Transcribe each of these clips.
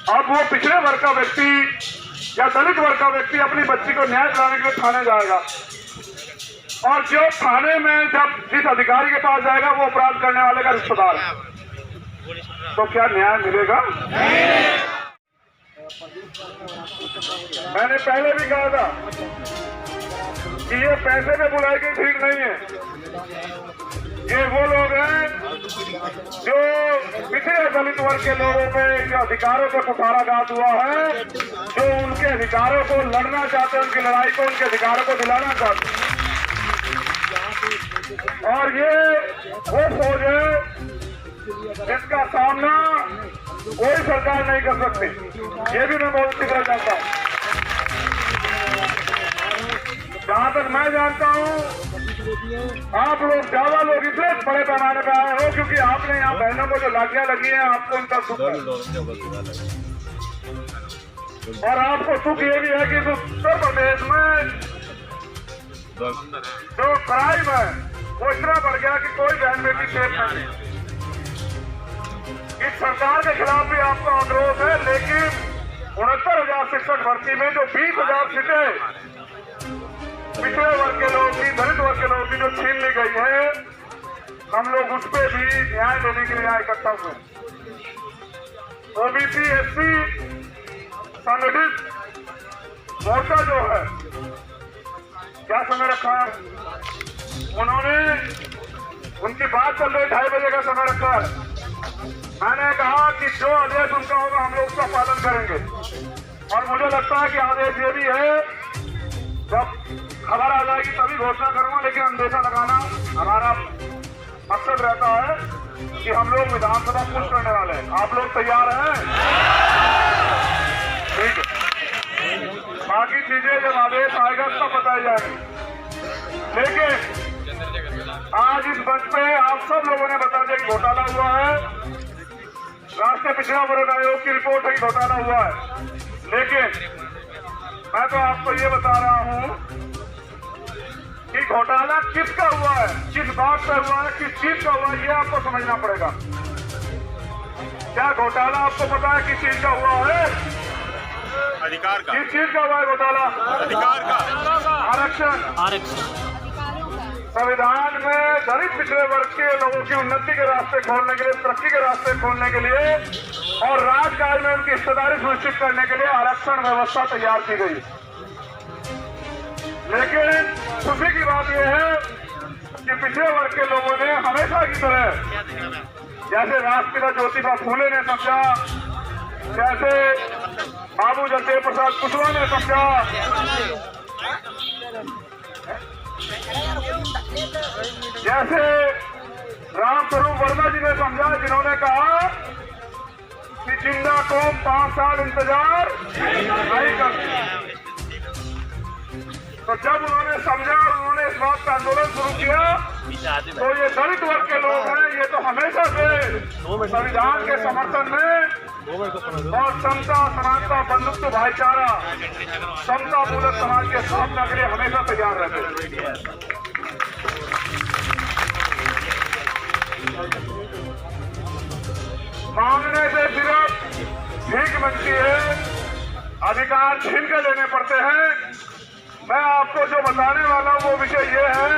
अब वो पिछड़े वर्ग का व्यक्ति या दलित वर्ग का व्यक्ति अपनी बच्ची को न्याय दिलाने के लिए थाने जाएगा, और जो थाने में जब जिस अधिकारी के पास जाएगा वो अपराध करने वाले का रिश्तेदार है, तो क्या न्याय मिलेगा? मैंने पहले भी कहा था कि ये पैसे में बुलाई गई ठीक नहीं है। ये वो लोग हैं जो पिछड़े दलित वर्ग के लोगों पे जो अधिकारों को कुठाराघात हुआ है, जो उनके अधिकारों को लड़ना चाहते हैं, उनकी लड़ाई को, उनके अधिकारों को दिलाना चाहते हैं। और ये वो फौज है जिसका सामना कोई सरकार नहीं कर सकती, ये भी मैं बहुत टिकरा चाहता हूँ। जहां तक मैं जानता हूँ, आप लोग ज्यादा लोग इसलिए बड़े पैमाने पर आए हो क्योंकि आपने यहाँ बहनों को जो लाठियां लगी हैं, आपको उनका सुख है। और आपको सुख ये भी है कि उत्तर प्रदेश में जो क्राइम है वो इतना बढ़ गया कि कोई बहन बेटी सेफ नहीं। इस सरकार के खिलाफ भी आपका अनुरोध है, लेकिन 69,000 शिक्षक भर्ती में जो 20,000 सीटें पिछड़े वर्ग के लोगों की, दलित वर्ग के लोगों की जो छीन ली गई है, हम लोग उस पर भी न्याय देने के लिए यहाँ इकट्ठा हुए। ओबीसी एससी संगठित मोर्चा जो है, क्या समय रखा है उन्होंने? उनकी बात चल रही 2:30 बजे का समय रखा है। मैंने कहा कि जो आदेश उनका होगा हम लोग उसका पालन करेंगे, और मुझे लगता है कि आदेश ये भी है, जब खबर आ जाएगी तभी घोषणा करूंगा, लेकिन अंदेशा लगाना हमारा मकसद रहता है कि हम लोग विधानसभा पुश करने वाले हैं। आप लोग तैयार हैं? ठीक है, बाकी चीजें जब आदेश आएगा तब बताई जाएगी। लेकिन आज इस मंच पे आप सब लोगों ने बता दिया कि घोटाला हुआ है, राष्ट्रीय पिछड़ा वर्ग आयोग की रिपोर्ट है कि घोटाला हुआ है। लेकिन मैं तो आपको ये बता रहा हूं कि घोटाला किसका हुआ है, किस बात पर हुआ है, किस चीज का हुआ है, ये आपको समझना पड़ेगा। क्या घोटाला आपको पता है किस चीज का हुआ है? अधिकार का। किस चीज का हुआ है घोटाला? अधिकार का। आरक्षण। संविधान में दलित पिछड़े वर्ग के लोगों की उन्नति के रास्ते खोलने के लिए, तरक्की के रास्ते खोलने के लिए और राजकाज में उनकी हिस्सेदारी सुनिश्चित करने के लिए आरक्षण व्यवस्था तैयार की गई। लेकिन खुशी की बात यह है कि पिछड़े वर्ग के लोगों ने हमेशा की तरह, जैसे राष्ट्रपिता ज्योतिबा फूले ने समझा, जैसे बाबू जगदेव प्रसाद कुशवाहा ने समझा, जैसे रामस्वरूप वर्मा जी ने समझा, जिन्होंने कहा कि जिंदा कौम 5 साल इंतजार नहीं करती। तो जब उन्होंने समझा और उन्होंने इस बात का आंदोलन शुरू किया, तो ये दलित वर्ग के लोग हैं, ये तो हमेशा से संविधान के समर्थन में और समता, समानता, बंधुत्व, भाईचारा, समता मूलक समाज के स्थापना के लिए हमेशा तैयार रहते हैं। मांगने से सिर्फ भीख बनती है, अधिकार छीन के लेने पड़ते हैं। मैं आपको जो बताने वाला हूं वो विषय ये है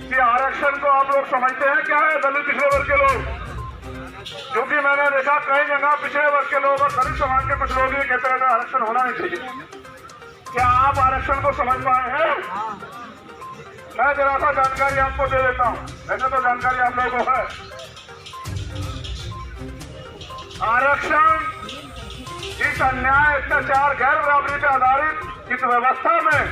कि आरक्षण को आप लोग समझते हैं क्या है? दलित पिछड़े वर्ग के लोग, क्योंकि मैंने देखा कई जगह पिछड़े वर्ग के लोग और दलित समाज के कुछ लोग ये कहते रहते हैं आरक्षण होना नहीं चाहिए। क्या आप आरक्षण को समझ पाए हैं? मैं जरा सा जानकारी आपको दे देता हूं, वैसे तो जानकारी आप लोगों को है। आरक्षण इस अन्याय, अत्याचार, गैर बराबरी पर आधारित इस व्यवस्था में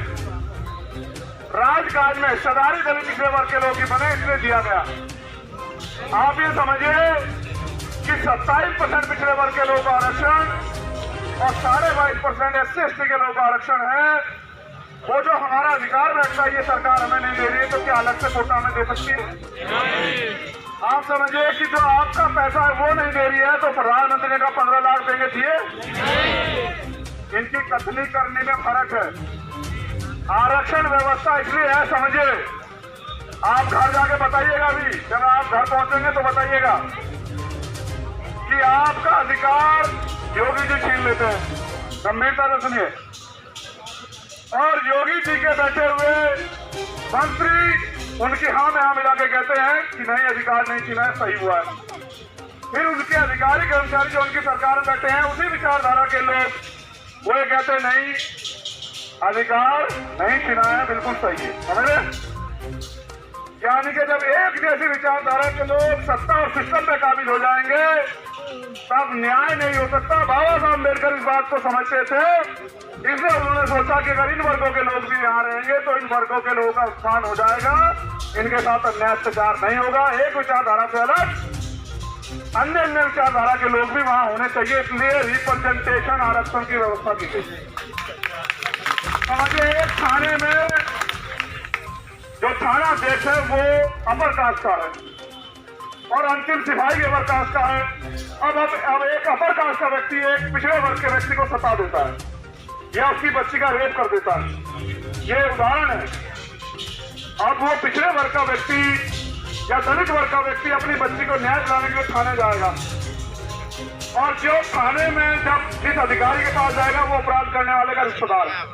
राजकाज में हिस्सेदारी दलित पिछड़े वर्ग के लोगों की बने, इसलिए दिया गया। आप ये समझिए कि 27% पिछड़े वर्ग के लोगों का आरक्षण और 22.5% SC/ST के लोगों का आरक्षण है। वो जो हमारा अधिकार बैठता है, ये सरकार हमें नहीं दे रही है, तो क्या अलग से कोटा हमें दे सकती है? आप समझिए कि जो आपका पैसा है वो नहीं दे रही है, तो प्रधानमंत्री ने कहा 15 लाख देंगे, दिए? इनकी कथनी करने में फर्क है। आरक्षण व्यवस्था इसलिए है, समझिए, आप घर जाके बताइएगा भी, जब आप घर पहुंचेंगे तो बताइएगा कि आपका अधिकार योगी जी छीन लेते हैं। गंभीरता से सुनिए। और योगी जी के बैठे हुए मंत्री उनकी हाँ में हाँ मिला के कहते हैं कि नहीं, अधिकार नहीं छीना है, सही हुआ है। फिर उनके अधिकारी कर्मचारी जो उनकी सरकार में बैठे हैं, उसी विचारधारा के लोग, वो ये कहते हैं नहीं, अधिकार नहीं छीना है, बिल्कुल सही है। समझे? यानी कि जब एक जैसी विचारधारा के लोग सत्ता और सिस्टम पे काबिज हो जाएंगे तब न्याय नहीं हो सकता। बाबा साहब अम्बेडकर इस बात को समझते थे, इसलिए उन्होंने सोचा कि अगर इन वर्गों के लोग भी यहाँ रहेंगे तो इन वर्गों के लोगों का उत्थान हो जाएगा, इनके साथ अन्याय अत्याचार नहीं होगा। एक विचारधारा से अलग अन्य विचारधारा के लोग भी वहां होने चाहिए, इसलिए रिप्रेजेंटेशन आरक्षण की व्यवस्था की गई। समझिए, एक थाने में जो थाना अध्यक्ष है वो अपर कास्ट का है और अंतिम सिपाही अपर कास्ट का है। अब एक अपर कास्ट का व्यक्ति एक पिछड़े वर्ग के व्यक्ति को सता देता है या उसकी बच्ची का रेप कर देता है, ये उदाहरण है। अब वो पिछड़े वर्ग का व्यक्ति या दलित वर्ग का व्यक्ति अपनी बच्ची को न्याय दिलाने के लिए थाने जाएगा और जो थाने में जब जिस अधिकारी के पास जाएगा वो अपराध करने वाले का रिश्तेदार है,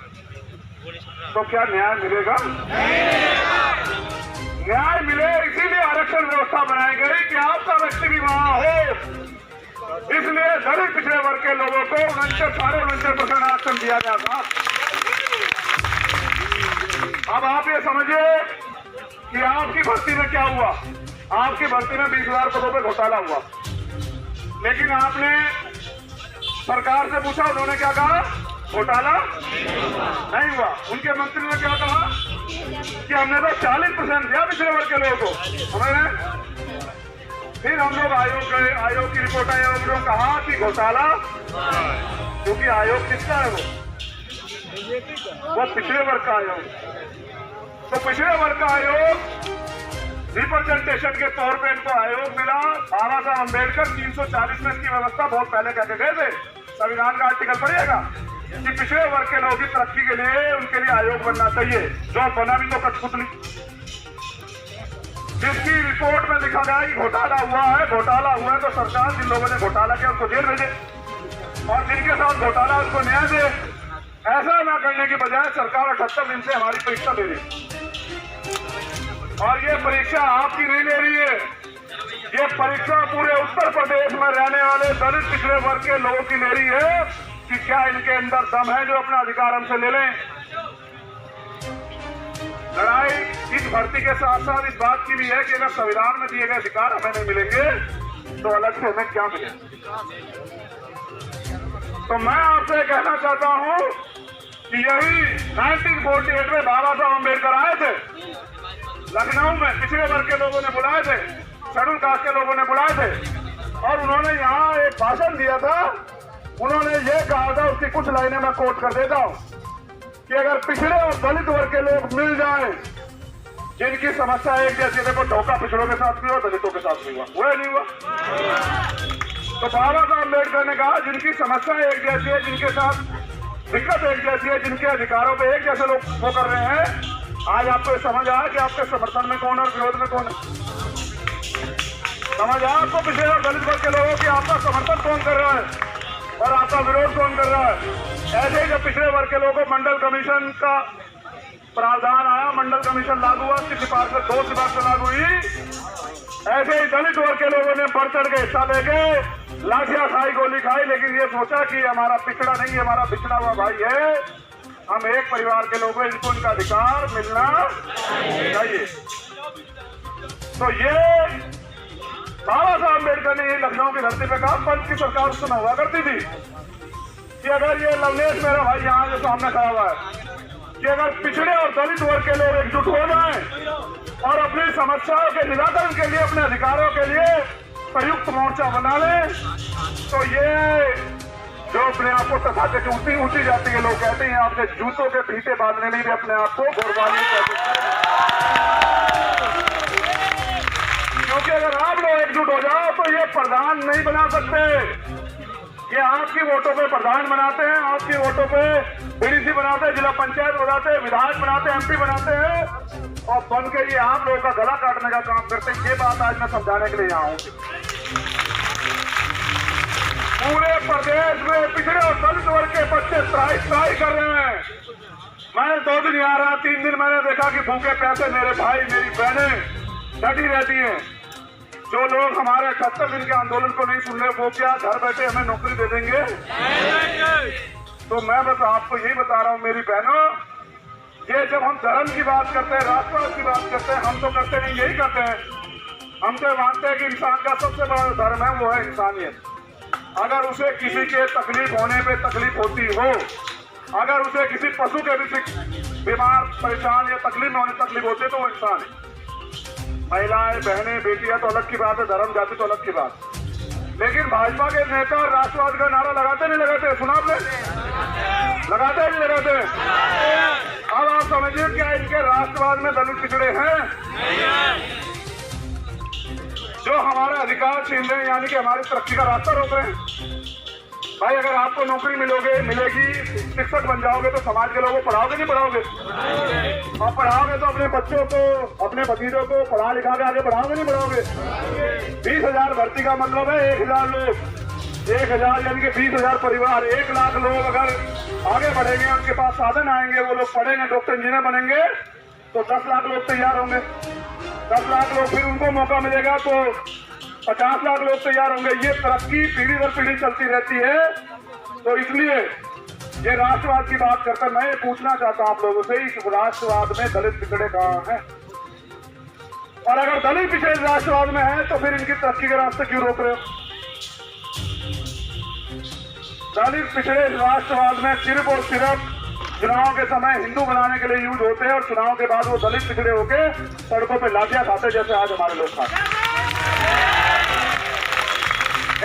तो क्या न्याय मिलेगा? न्याय मिले, इसीलिए आरक्षण व्यवस्था बनाई गई कि आपका व्यक्ति भी वहां हो। इसलिए दलित पिछड़े वर्ग के लोगों को 49% आरक्षण दिया गया था। अब आप ये समझिए कि आपकी भर्ती में क्या हुआ। आपकी भर्ती में 20,000 पदों पे घोटाला हुआ, लेकिन आपने सरकार से पूछा, उन्होंने क्या कहा? घोटाला नहीं हुआ। उनके मंत्री ने क्या कहा कि हमने तो 40% दिया पिछड़े वर्ग के लोगों को, समझ। फिर हम लोग आयोग की रिपोर्ट आई, उन्होंने कहा कि घोटाला, क्योंकि आयोग किसका है? वो पिछड़े वर्ग का आयोग। तो पिछड़े वर्ग का आयोग रिप्रेजेंटेशन के तौर पे इनको आयोग मिला। बाबा साहब अम्बेडकर 340 में इसकी व्यवस्था बहुत पहले करके गए थे। संविधान का आर्टिकल पढ़िएगा कि पिछड़े वर्ग के लोगों की तरक्की के लिए उनके लिए आयोग बनना चाहिए, जो बना भी तो कठपुतली। जिसकी रिपोर्ट में लिखा गया कि घोटाला हुआ है, घोटाला हुआ है तो सरकार जिन लोगों ने घोटाला किया उनको जेल भेजे और जिनके साथ घोटाला उनको न्याय दे। ऐसा ना करने की बजाय सरकार 78 दिन से हमारी परीक्षा ले रही और ये परीक्षा आपकी नहीं ले रही है, ये परीक्षा पूरे उत्तर प्रदेश में रहने वाले दलित पिछड़े वर्ग के लोगों की ले रही है कि क्या इनके अंदर दम है जो अपना अधिकार हमसे ले लें। लड़ाई इस भर्ती के साथ साथ इस बात की भी है कि अगर संविधान में दिए गए अधिकार हमें नहीं मिलेंगे तो अलग से हमें क्या मिलेगा। तो मैं आपसे कहना चाहता हूं कि यही 1948 में बाबा साहब अम्बेडकर आए थे लखनऊ में, पिछड़े वर्ग के लोगों ने बुलाए थे, शेड्यूल कास्ट के लोगों ने बुलाए थे और उन्होंने यहाँ एक भाषण दिया था। उन्होंने ये कहा था, उसकी कुछ लाइनें मैं कोट कर देता हूं कि अगर पिछड़े और दलित वर्ग के लोग मिल जाएं, जिनकी समस्या एक जैसी, देखो धोखा पिछड़ों के साथ भी हुआ, दलितों के साथ भी हुआ, वो नहीं हुआ। तो बाबा साहब अम्बेडकर ने कहा जिनकी समस्या एक जैसी है, जिनके साथ दिक्कत एक जैसी है, जिनके अधिकारों पे एक जैसे लोग वो कर रहे हैं, आज आपको समझ आया कि आपके समर्थन में कौन है और विरोध में कौन है। समझ आया आपको पिछड़े और दलित वर्ग के लोगों की आपका समर्थन कौन कर रहा है और आपका विरोध कौन कर रहा है। ऐसे ही जब पिछड़े वर्ग के लोगों को मंडल कमीशन का प्रावधान आया, मंडल कमीशन लागू हुआ, उसकी सिफारिश 2 सिफारिशें लागू हुई, ऐसे ही दलित वर्ग के लोगों ने बढ़ चढ़ के हिस्सा लेके लाठियां खाई, गोली खाई, लेकिन ये सोचा कि हमारा पिछड़ा नहीं, हमारा बिछड़ा हुआ भाई है, हम एक परिवार के लोग हैं, इनको इनका अधिकार मिलना चाहिए। तो ये बाबा साहब अम्बेडकर ने लखनऊ की धरती पे कहा। पंच की सरकार उस समय हुआ करती थी कि अगर ये लवलेश मेरा भाई यहाँ जो सामने खड़ा हुआ है कि अगर पिछड़े और दलित वर्ग के लोग एकजुट हो जाएं और अपनी समस्याओं के निराकरण के लिए, अपने अधिकारों के लिए संयुक्त मोर्चा बना लें, तो ये जो अपने आप को तथाकथित ऊंची जाति के लोग कहते हैं, आपके जूतों के फीते बांधने में भी अपने आप को गौरवान्वित कहते हैं। क्योंकि अगर आप लोग एकजुट हो जाओ तो ये प्रधान नहीं बना सकते। ये आपकी वोटों पे प्रधान बनाते हैं, आपकी वोटों पे बीडीसी बनाते हैं, जिला पंचायत बनाते हैं, विधायक बनाते हैं, एमपी बनाते हैं और बन के ये आप लोगों का गला काटने का काम करते हैं। ये बात आज मैं समझाने के लिए यहाँ हूँ। पूरे प्रदेश में ट्राई कर रहे हैं। मैं 2 दिन आ रहा, 3 दिन मैंने देखा कि भूखे प्यासे मेरे भाई मेरी बहनें डटी रहती हैं। जो लोग हमारे 78 दिन के आंदोलन को नहीं सुन रहे, वो क्या घर बैठे हमें नौकरी दे देंगे? तो मैं बस आपको यही बता रहा हूँ मेरी बहनों, ये जब हम धर्म की बात करते हैं, राष्ट्रवाद की बात करते हैं, हम तो करते नहीं, यही करते हैं। हम तो मानते हैं कि इंसान का सबसे बड़ा धर्म है वो है इंसानियत। अगर उसे किसी के तकलीफ होने पे तकलीफ होती हो, अगर उसे किसी पशु के भी बीमार परेशान या तकलीफ में होने तकलीफ होती है तो वो इंसान है। महिलाएं बहनें बेटियां तो अलग की बात है, धर्म जाति तो अलग की बात। लेकिन भाजपा के नेता राष्ट्रवाद का नारा लगाते नहीं लगाते? सुना आपने? लगाते नहीं लगाते? अब आप समझिए क्या इनके राष्ट्रवाद में दलित पिछड़े हैं जो हमारा अधिकार छीन रहे हैं, यानी कि हमारी तरक्की का रास्ता रोक रहे हैं। भाई अगर आपको नौकरी मिलेगी, शिक्षक बन जाओगे तो समाज के लोगों को पढ़ाओगे नहीं पढ़ाओगे? और पढ़ाओगे तो अपने बच्चों को, अपने भतीजों को पढ़ा लिखा के आगे बढ़ाओगे नहीं बढ़ाओगे? 20,000 भर्ती का मतलब है 1,000 लोग, 1,000 यानी कि 20,000 परिवार, 1 लाख लोग अगर आगे बढ़ेंगे, उनके पास साधन आएंगे, वो लोग पढ़ेंगे, डॉक्टर इंजीनियर बनेंगे, तो 10 लाख लोग तैयार होंगे। 10 लाख लोग, फिर उनको मौका मिलेगा तो 50 लाख लोग तैयार होंगे। ये तरक्की पीढ़ी दर पीढ़ी चलती रहती है। तो इसलिए ये राष्ट्रवाद की बात करता, मैं ये पूछना चाहता हूं आप लोगों से, इस राष्ट्रवाद में दलित पिछड़े कहां हैं? और अगर दलित पिछड़े राष्ट्रवाद में है तो फिर इनकी तरक्की के रास्ते क्यों रोक रहे हो? दलित पिछड़े राष्ट्रवाद में सिर्फ और सिर्फ चुनाव के समय हिंदू बनाने के लिए यूज होते हैं और चुनाव के बाद वो दलित पिछड़े होके सड़कों पे लाठियां खाते जैसे आज हमारे लोग खाते।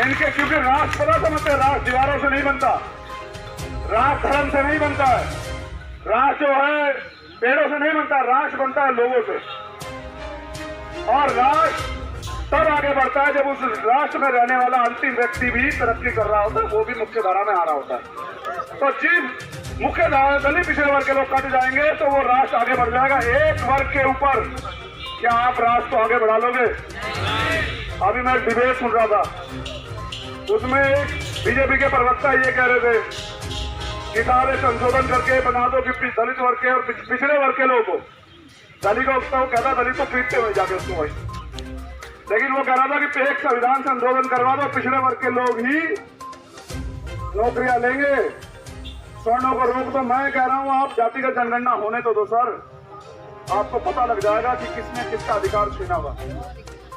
इनके क्योंकि राष्ट्र पता समझते हैं, राष्ट्र दीवारों से नहीं बनता, राष्ट्र धर्म से नहीं बनता है, राष्ट्र जो है पेड़ों से नहीं बनता, राष्ट्र बनता है लोगों से। और राष्ट्र तब आगे बढ़ता है जब उस राष्ट्र में रहने वाला अंतिम व्यक्ति भी तरक्की कर रहा होता है, वो भी मुख्य धारा में आ रहा होता है। तो जिस मुख्य धारा दलित पिछड़े वर्ग के लोग कट जाएंगे तो वो राष्ट्र आगे बढ़ जाएगा। एक वर्ग के ऊपर क्या आप राष्ट्र को आगे बढ़ा लोगे? अभी मैं डिबेट सुन रहा था, उसमें एक बीजेपी के प्रवक्ता ये कह रहे थे कि सारे संशोधन करके बना दो कि दलित वर्ग के और पिछड़े वर्ग के लोगों को, दलित को कहता दलित को पीटते हुए जाके उसको वही, लेकिन वो कह रहा था कि एक संविधान संशोधन करवा दो, पिछड़े वर्ग के लोग ही नौकरियां लेंगे, स्वर्णों को रोक दो। मैं कह रहा हूं आप जातिगत जनगणना होने तो दो सर, आपको पता लग जाएगा कि किसने किसका अधिकार छीना हुआ,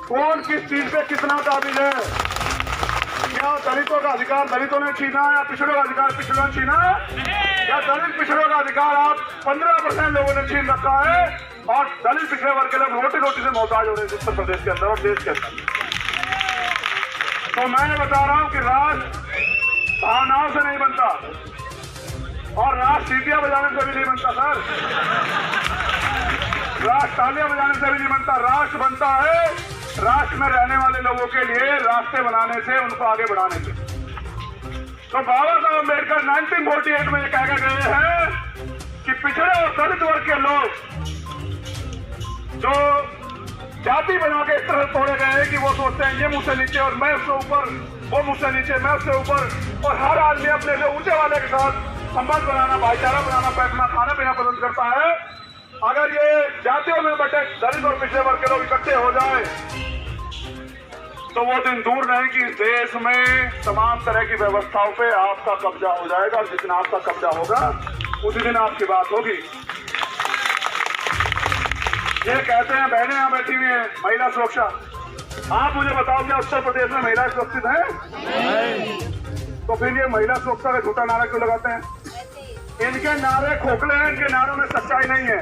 कौन किस चीज पे कितना काबिल है। क्या दलितों का अधिकार दलितों ने छीना या पिछड़ों का अधिकार पिछड़ों ने छीना? या दलित पिछड़ों का अधिकार आप 15% लोगों ने छीन रखा है और दलित पिछड़े वर्ग के लोग रोटी रोटी से मोहताज हो रहे हैं उत्तर प्रदेश के अंदर और देश के अंदर। तो मैं बता रहा हूं कि राष्ट्र भावनाओं से नहीं बनता और राष्ट्र सीटियां बजाने से भी नहीं बनता सर, राष्ट्र तालियां बजाने से भी नहीं बनता। राष्ट्र बनता है राष्ट्र में रहने वाले लोगों के लिए रास्ते बनाने से, उनको आगे बढ़ाने से। तो बाबा साहब अम्बेडकर 1948 में ये कह गए हैं कि पिछड़े और दलित वर्ग के लोग जो जाति बना के इस तरह तोड़े गए हैं कि वो सोचते हैं ये मुझसे नीचे और मैं उससे ऊपर, वो मुझसे नीचे मैं उससे ऊपर, और हर आदमी अपने से ऊंचे वाले के साथ संबंध बनाना, भाईचारा बनाना, बैठना, खाना पीना पसंद करता है। अगर ये जातियों में बटे दलित और पिछड़े वर्ग के लोग इकट्ठे हो जाए तो वो दिन दूर नहीं कि इस देश में तमाम तरह की व्यवस्थाओं पे आपका कब्जा हो जाएगा, और जिस दिन आपका कब्जा होगा उसी दिन आपकी बात होगी। ये कहते हैं बहनें यहाँ बैठी हुई हैं महिला सुरक्षा, आप मुझे बताओ क्या उत्तर प्रदेश में महिला सुरक्षित है? तो फिर ये महिला सुरक्षा का झूठा नारा क्यों लगाते हैं? इनके नारे खोखले हैं, इनके नारों में सच्चाई नहीं है।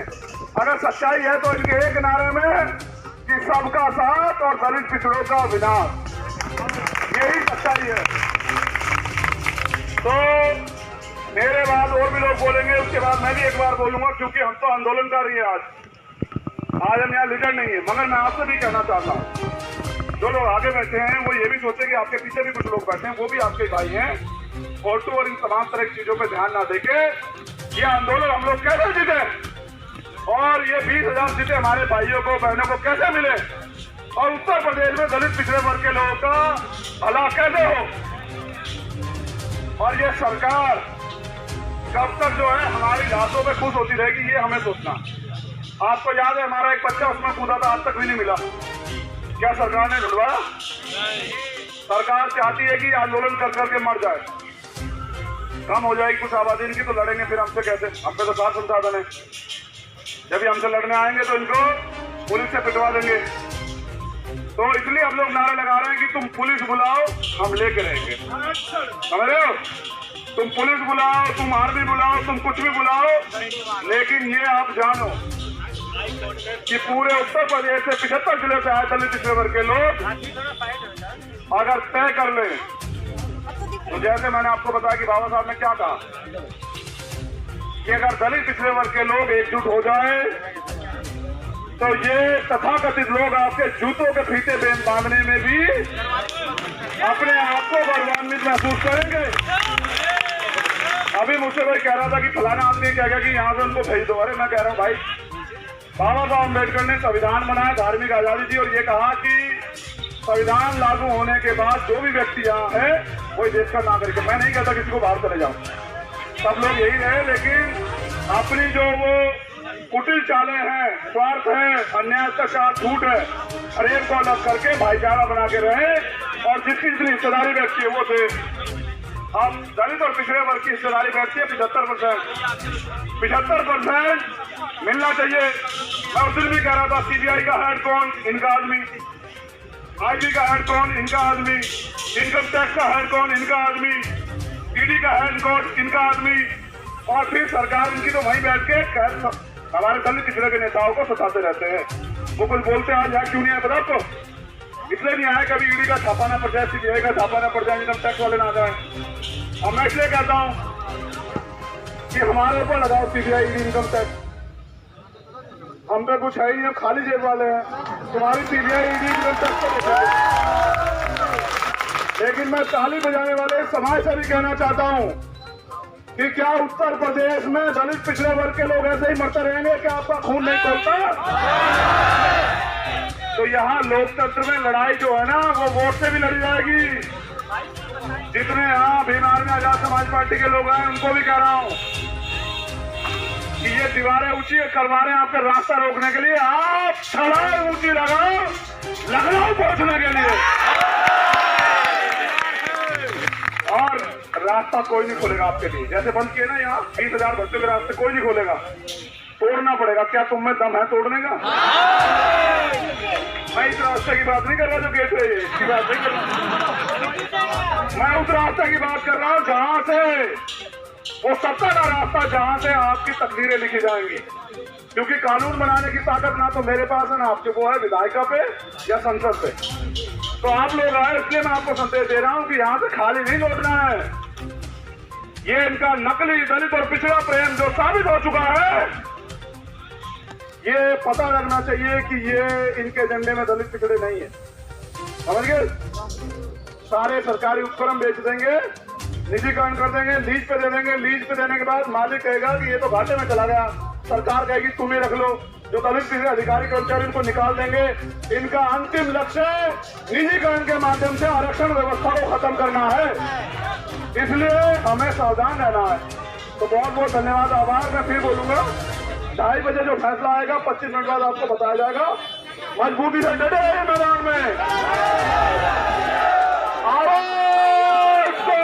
अगर सच्चाई है तो इनके एक नारे में कि सबका साथ और दलित पिछड़ों का विनाश, यही सच्चाई है। तो मेरे बाद और भी लोग बोलेंगे, उसके बाद मैं भी एक बार बोलूंगा, क्योंकि हम तो आंदोलनकारी है। आज हम यहाँ लीडर नहीं है, मगर मैं आपसे भी कहना चाहता हूँ, जो लोग आगे बैठे हैं वो ये भी सोचे कि आपके पीछे भी कुछ लोग बैठे हैं, वो भी आपके भाई हैं। फोटो और इन तमाम तरह की चीजों पे ध्यान ना देके ये आंदोलन हम लोग कैसे जीते और ये 20,000 सीटें हमारे भाइयों को बहनों को कैसे मिले और उत्तर प्रदेश में दलित पिछड़े वर्ग के लोगों का भला कैसे हो। और ये सरकार कब तक जो है हमारी लाशों पे खुश होती रहेगी, ये हमें सोचना। आपको याद है हमारा एक बच्चा उसमें कूदा था, आज तक भी नहीं मिला। क्या सरकार ने ढूंढवाया? सरकार चाहती है कि आंदोलन कर करके मर जाए, कम हो जाएगी कुछ आबादी इनकी, तो लड़ेंगे फिर हमसे कैसे? हम पे तो सात संसाधन है। जब भी हमसे लड़ने आएंगे तो इनको पुलिस से पिटवा देंगे। तो इसलिए हम लोग नारे लगा रहे हैं कि तुम पुलिस बुलाओ, हम लेके रहेंगे। समझ रहे हो? तुम पुलिस बुलाओ, तुम आर्मी बुलाओ, तुम कुछ भी बुलाओ, लेकिन ये आप जानो कि पूरे उत्तर प्रदेश से 75 जिले से आए दलित पिछड़े वर्ग के लोग अगर तय कर ले, तो जैसे मैंने आपको बताया कि बाबा साहब ने क्या कहा कि अगर दलित पिछड़े वर्ग के लोग एकजुट हो जाए तो ये तथाकथित लोग आपके जूतों के फीते बांधने में भी अपने आप को गौरवान्वित महसूस करेंगे। अभी मुझसे कोई कह रहा था कि फलाना आदमी क्या कि यहाँ से उनको भेज दो। अरे मैं कह रहा हूँ भाई, बाबा साहब अम्बेडकर ने संविधान बनाया, धार्मिक आजादी दी और ये कहा कि संविधान लागू होने के बाद जो भी व्यक्ति यहाँ है वही देश का नागरिक है। मैं नहीं कहता किसी को बाहर चले जाओ, सब लोग यही रहे, लेकिन अपनी जो वो कुटिल चालें हैं, स्वार्थ है, अन्याय अत्याचार, झूठ है, हर एक को अलग करके भाईचारा बना के रहे और जिसकी जितनी हिस्सेदारी व्यक्ति है वो थे। अब दलित और पिछड़े वर्ग की हिस्सेदारी बैठती है 75%। 75% मिलना चाहिए। मैं उस दिन भी कह रहा था सीबीआई का हेड कौन? इनका आदमी। आईबी का हेड कौन? इनका आदमी। इनकम टैक्स का हेड कौन? इनका आदमी। ईडी का हेड कौन? इनका आदमी। और फिर सरकार इनकी तो वहीं बैठ के हमारे दलित पिछड़े के नेताओं को सताते रहते हैं। वो कुछ बोलते आज यहाँ क्यों नहीं आए पता आपको? इसलिए नहीं आया कभी ईडी का छापा ना पड़ जाए, सीबीआई का छापा ना पड़ जाए, इनकम टैक्स वाले ना आ जाए। और मैं इसलिए कहता हूं कि हमारे ऊपर लगाओ सीबीआई, ईडी, इनकम टैक्स, हम पे कुछ है ही नहीं, खाली जेब वाले हैं। तुम्हारी सीबीआई, ईडी, इनकम टैक्स को देखेंगे। लेकिन मैं ताली बजाने वाले समाज से भी कहना चाहता हूं कि क्या उत्तर प्रदेश में दलित पिछड़े वर्ग के लोग ऐसे ही मरते रहेंगे? क्या आपका खून नहीं खोलता? तो यहाँ लोकतंत्र में लड़ाई जो है ना वो वोट से भी लड़ी जाएगी। जितने यहाँ भीम आर्मी आजाद समाज पार्टी के लोग हैं उनको भी कह रहा हूँ कि ये दीवारें ऊंची करवा रहे हैं आपका रास्ता रोकने के लिए, आप छलांग ऊंची लगाओ लखनऊ पहुंचने के लिए, और रास्ता कोई नहीं खोलेगा आपके लिए। जैसे बंद किए ना यहाँ 20,000 बच्चों के रास्ते, कोई नहीं खोलेगा, तोड़ना पड़ेगा। क्या तुम में दम है तोड़ने का? मैं इस रास्ते की बात नहीं कर रहा जो गेट है, इसकी बात नहीं कर रहा। मैं उस रास्ते की बात कर रहा हूँ जहां से वो सत्ता का रास्ता, जहां से आपकी तकदीरें लिखी जाएंगी। क्योंकि कानून बनाने की ताकत ना तो मेरे पास है ना आपके, वो है विधायिका पे या संसद पे। तो आप लोग आए इसलिए मैं आपको संदेश दे रहा हूं कि यहाँ से खाली नहीं लौटना है। ये इनका नकली दलित और पिछड़ा प्रेम जो साबित हो चुका है, ये पता लगना चाहिए कि ये इनके एजेंडे में दलित पिछड़े नहीं है। समझ गए? सारे सरकारी उपक्रम बेच देंगे, निजीकरण कर देंगे, लीज पे दे देंगे। लीज पे देने के बाद मालिक कहेगा कि ये तो घाटे में चला गया, सरकार कहेगी तुम ही रख लो। जो दलित पिछड़े अधिकारी कर्मचारी इनको निकाल देंगे। इनका अंतिम लक्ष्य निजीकरण के माध्यम से आरक्षण व्यवस्था को खत्म करना है। इसलिए हमें सावधान रहना है। तो बहुत बहुत धन्यवाद, आभार। मैं फिर बोलूंगा 2:30 बजे जो फैसला आएगा 25 मिनट बाद आपको बताया जाएगा। मजबूती से डटे रहिए मैदान में। आवाज दो!